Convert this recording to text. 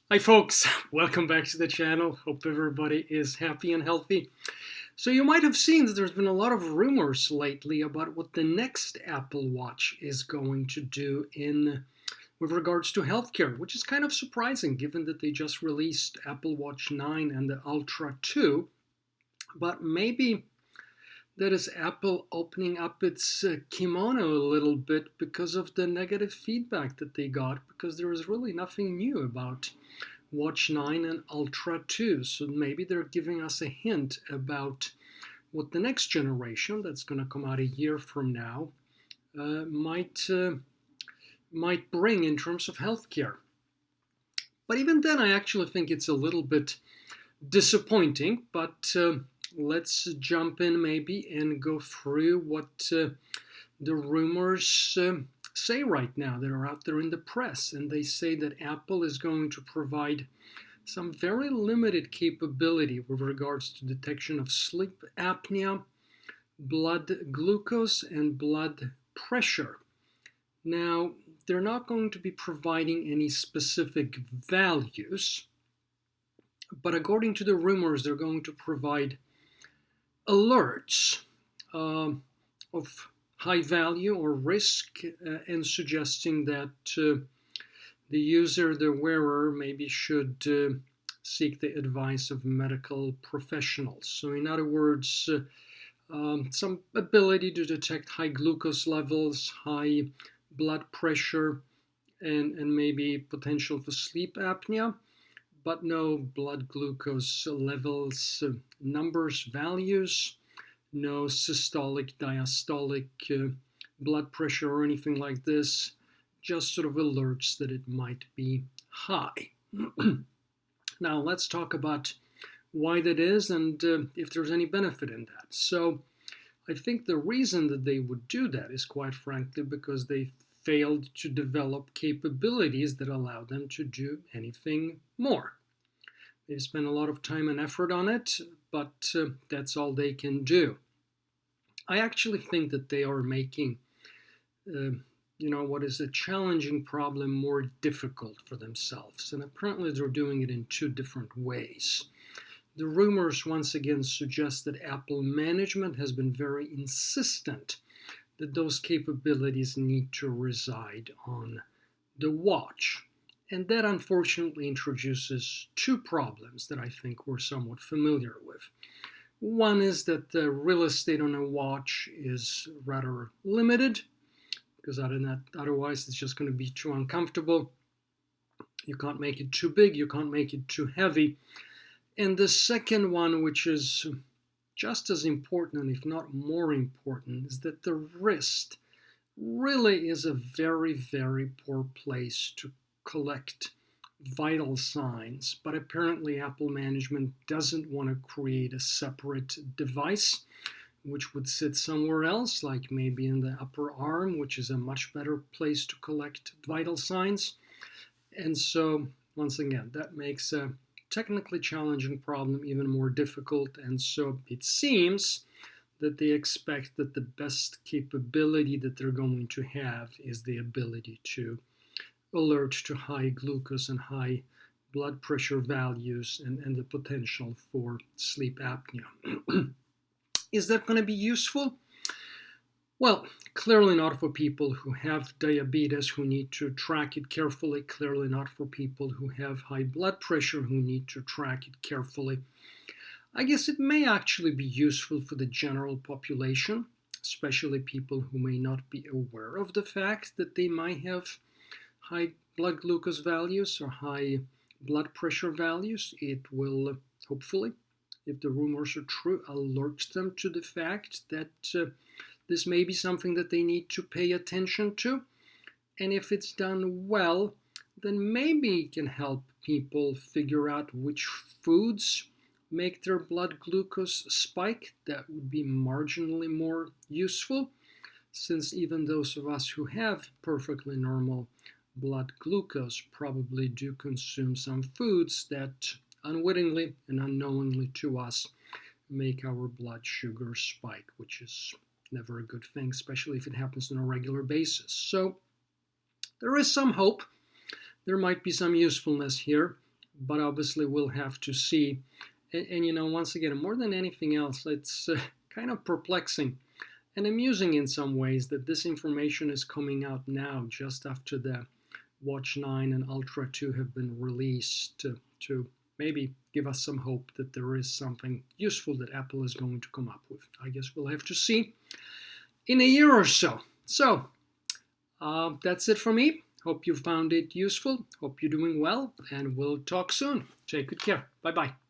Hi folks, welcome back to the channel. Hope everybody is happy and healthy. So you might have seen that there's been a lot of rumors lately about what the next Apple Watch is going to do in with regards to healthcare, which is kind of surprising given that they just released Apple Watch 9 and the Ultra 2. But maybe that is Apple opening up its kimono a little bit because of the negative feedback that they got, because there is really nothing new about Watch 9 and Ultra 2. So maybe they're giving us a hint about what the next generation, that's going to come out a year from now, might bring in terms of healthcare. But even then, I actually think it's a little bit disappointing. But let's jump in maybe and go through what the rumors say right now that are out there in the press. And they say that Apple is going to provide some very limited capability with regards to detection of sleep apnea, blood glucose, and blood pressure. Now, they're not going to be providing any specific values, but according to the rumors, they're going to provide alerts of high value or risk, and suggesting that the user, the wearer, maybe should seek the advice of medical professionals. So, in other words, some ability to detect high glucose levels, high blood pressure, and maybe potential for sleep apnea, but no blood glucose levels, numbers, values, no systolic, diastolic blood pressure or anything like this, just sort of alerts that it might be high. Now, let's talk about why that is and if there's any benefit in that. So, I think the reason that they would do that is quite frankly because they failed to develop capabilities that allow them to do anything more. They've spent a lot of time and effort on it, but that's all they can do. I actually think that they are making, what is a challenging problem more difficult for themselves. And apparently they're doing it in two different ways. The rumors once again suggest that Apple management has been very insistent that those capabilities need to reside on the watch. And that unfortunately introduces two problems that I think we're somewhat familiar with. One is that the real estate on a watch is rather limited, because otherwise it's just going to be too uncomfortable. You can't make it too big, you can't make it too heavy. And the second one, which is just as important, if not more important, is that the wrist really is a very, very poor place to collect vital signs. But apparently Apple management doesn't want to create a separate device which would sit somewhere else, like maybe in the upper arm, which is a much better place to collect vital signs. And so, once again, that makes a technically challenging problem even more difficult. And so it seems that they expect that the best capability that they're going to have is the ability to alert to high glucose and high blood pressure values and the potential for sleep apnea. Is that going to be useful? Well, clearly not for people who have diabetes who need to track it carefully, clearly not for people who have high blood pressure who need to track it carefully. I guess it may actually be useful for the general population, especially people who may not be aware of the fact that they might have high blood glucose values or high blood pressure values. It will hopefully, if the rumors are true, alert them to the fact that this may be something that they need to pay attention to. And if it's done well, then maybe it can help people figure out which foods make their blood glucose spike. That would be marginally more useful, since even those of us who have perfectly normal blood glucose probably do consume some foods that unwittingly and unknowingly to us make our blood sugar spike, which is never a good thing, especially if it happens on a regular basis. So there is some hope. There might be some usefulness here. but obviously we'll have to see. And once again, more than anything else, it's kind of perplexing and amusing in some ways that this information is coming out now, just after the Watch 9 and Ultra 2 have been released, to maybe give us some hope that there is something useful that Apple is going to come up with. I guess we'll have to see in a year or so. So, that's it for me. Hope you found it useful. Hope you're doing well, and we'll talk soon. Take good care. Bye-bye.